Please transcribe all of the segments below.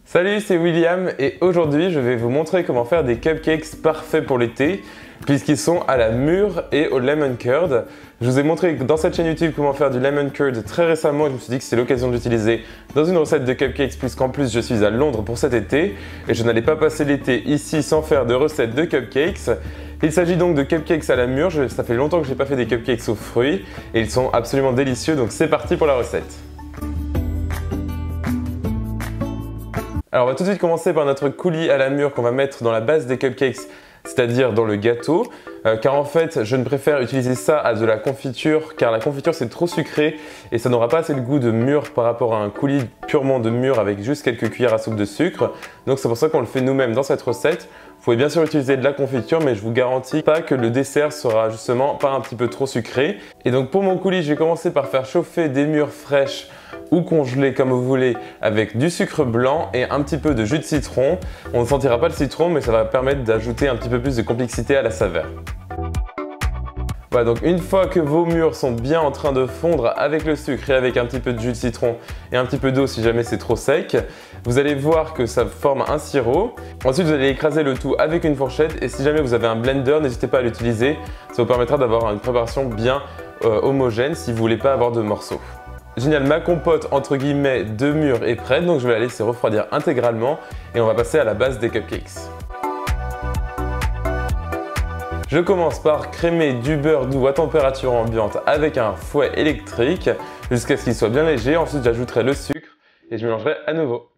Salut, c'est William et aujourd'hui je vais vous montrer comment faire des cupcakes parfaits pour l'été puisqu'ils sont à la mûre et au lemon curd. Je vous ai montré dans cette chaîne YouTube comment faire du lemon curd très récemment et je me suis dit que c'est l'occasion de l'utiliser dans une recette de cupcakes puisqu'en plus je suis à Londres pour cet été et je n'allais pas passer l'été ici sans faire de recette de cupcakes. Il s'agit donc de cupcakes à la mûre, ça fait longtemps que je n'ai pas fait des cupcakes aux fruits et ils sont absolument délicieux donc c'est parti pour la recette. Alors on va tout de suite commencer par notre coulis à la mûre qu'on va mettre dans la base des cupcakes, c'est-à-dire dans le gâteau, car en fait je ne préfère utiliser ça à de la confiture, car la confiture c'est trop sucré et ça n'aura pas assez le goût de mûre par rapport à un coulis purement de mûre avec juste quelques cuillères à soupe de sucre. Donc c'est pour ça qu'on le fait nous-mêmes dans cette recette. Vous pouvez bien sûr utiliser de la confiture, mais je vous garantis pas que le dessert sera justement pas un petit peu trop sucré. Et donc pour mon coulis, je vais commencer par faire chauffer des mûres fraîches ou congelées comme vous voulez avec du sucre blanc et un petit peu de jus de citron. On ne sentira pas le citron, mais ça va permettre d'ajouter un petit peu plus de complexité à la saveur. Voilà, donc une fois que vos mûres sont bien en train de fondre avec le sucre et avec un petit peu de jus de citron et un petit peu d'eau si jamais c'est trop sec, vous allez voir que ça forme un sirop. Ensuite, vous allez écraser le tout avec une fourchette et si jamais vous avez un blender, n'hésitez pas à l'utiliser. Ça vous permettra d'avoir une préparation bien homogène si vous ne voulez pas avoir de morceaux. Génial, ma compote entre guillemets de mûres est prête, donc je vais la laisser refroidir intégralement et on va passer à la base des cupcakes. Je commence par crémer du beurre doux à température ambiante avec un fouet électrique jusqu'à ce qu'il soit bien léger. Ensuite, j'ajouterai le sucre et je mélangerai à nouveau.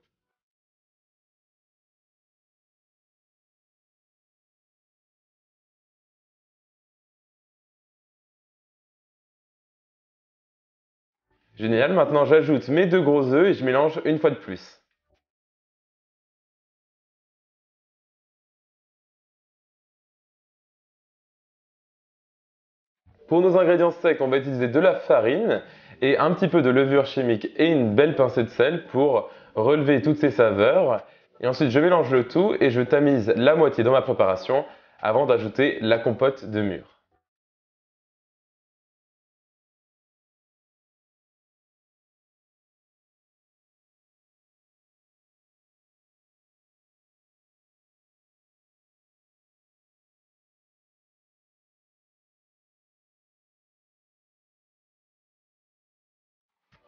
Génial, maintenant j'ajoute mes 2 gros œufs et je mélange une fois de plus. Pour nos ingrédients secs, on va utiliser de la farine et un petit peu de levure chimique et une belle pincée de sel pour relever toutes ces saveurs. Et ensuite, je mélange le tout et je tamise la moitié dans ma préparation avant d'ajouter la compote de mûre.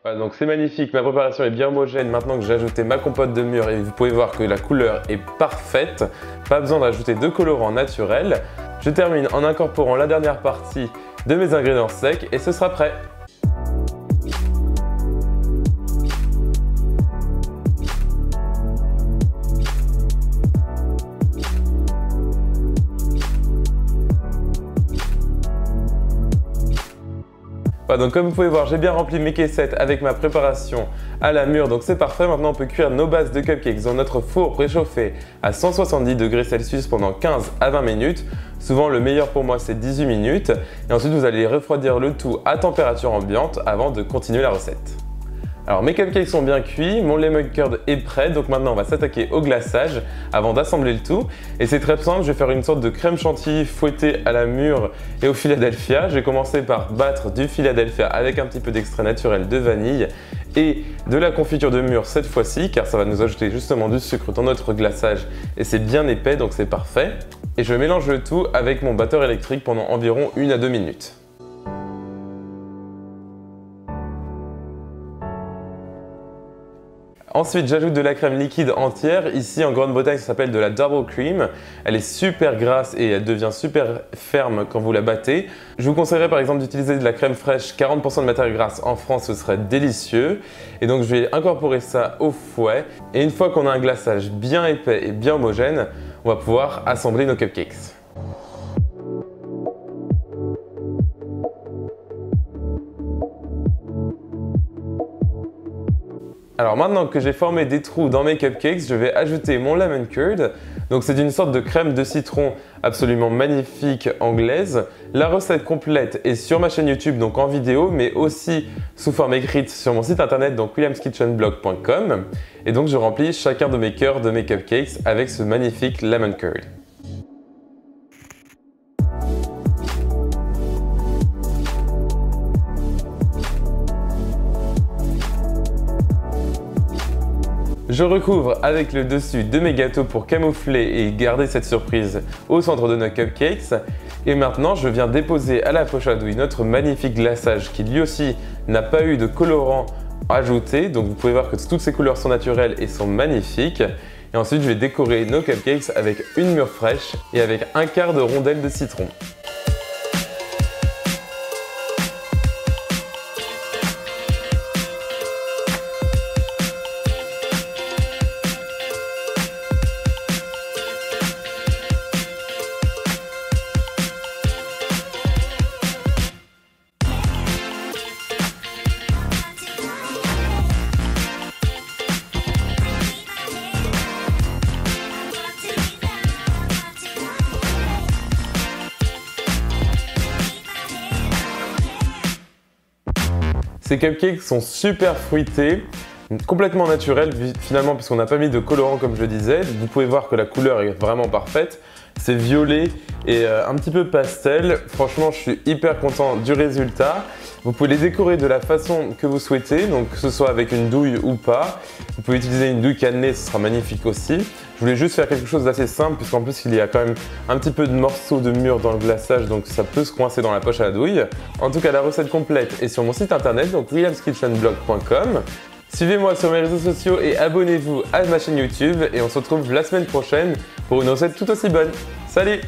Voilà, donc c'est magnifique, ma préparation est bien homogène maintenant que j'ai ajouté ma compote de mûre et vous pouvez voir que la couleur est parfaite. Pas besoin d'ajouter de colorant naturel. Je termine en incorporant la dernière partie de mes ingrédients secs et ce sera prêt. Voilà, donc comme vous pouvez voir, j'ai bien rempli mes caissettes avec ma préparation à la mûre, donc c'est parfait. Maintenant, on peut cuire nos bases de cupcakes dans notre four préchauffé à 170 degrés Celsius pendant 15 à 20 minutes. Souvent, le meilleur pour moi, c'est 18 minutes. Et ensuite, vous allez refroidir le tout à température ambiante avant de continuer la recette. Alors mes cupcakes sont bien cuits, mon lemon curd est prêt, donc maintenant on va s'attaquer au glaçage avant d'assembler le tout. Et c'est très simple, je vais faire une sorte de crème chantilly fouettée à la mûre et au Philadelphia. Je vais commencer par battre du Philadelphia avec un petit peu d'extrait naturel de vanille et de la confiture de mûre cette fois-ci, car ça va nous ajouter justement du sucre dans notre glaçage et c'est bien épais donc c'est parfait. Et je mélange le tout avec mon batteur électrique pendant environ 1 à 2 minutes. Ensuite, j'ajoute de la crème liquide entière. Ici, en Grande-Bretagne, ça s'appelle de la double cream. Elle est super grasse et elle devient super ferme quand vous la battez. Je vous conseillerais par exemple d'utiliser de la crème fraîche, 40% de matière grasse. En France, ce serait délicieux. Et donc, je vais incorporer ça au fouet. Et une fois qu'on a un glaçage bien épais et bien homogène, on va pouvoir assembler nos cupcakes. Alors maintenant que j'ai formé des trous dans mes cupcakes, je vais ajouter mon lemon curd. Donc c'est une sorte de crème de citron absolument magnifique anglaise. La recette complète est sur ma chaîne YouTube, donc en vidéo, mais aussi sous forme écrite sur mon site internet, donc williamskitchenblog.com. Et donc je remplis chacun de mes cœurs de mes cupcakes avec ce magnifique lemon curd. Je recouvre avec le dessus de mes gâteaux pour camoufler et garder cette surprise au centre de nos cupcakes. Et maintenant, je viens déposer à la poche à douille notre magnifique glaçage qui lui aussi n'a pas eu de colorant ajouté. Donc vous pouvez voir que toutes ces couleurs sont naturelles et sont magnifiques. Et ensuite, je vais décorer nos cupcakes avec une mûre fraîche et avec un quart de rondelle de citron. Ces cupcakes sont super fruités, complètement naturels finalement puisqu'on n'a pas mis de colorant comme je disais. Vous pouvez voir que la couleur est vraiment parfaite. C'est violet et un petit peu pastel. Franchement, je suis hyper content du résultat. Vous pouvez les décorer de la façon que vous souhaitez, donc que ce soit avec une douille ou pas. Vous pouvez utiliser une douille cannelée, ce sera magnifique aussi. Je voulais juste faire quelque chose d'assez simple puisqu'en plus il y a quand même un petit peu de morceaux de mûre dans le glaçage, donc ça peut se coincer dans la poche à douille. En tout cas, la recette complète est sur mon site internet, donc williamskitchenblog.com. Suivez-moi sur mes réseaux sociaux et abonnez-vous à ma chaîne YouTube et on se retrouve la semaine prochaine pour une recette tout aussi bonne. Salut!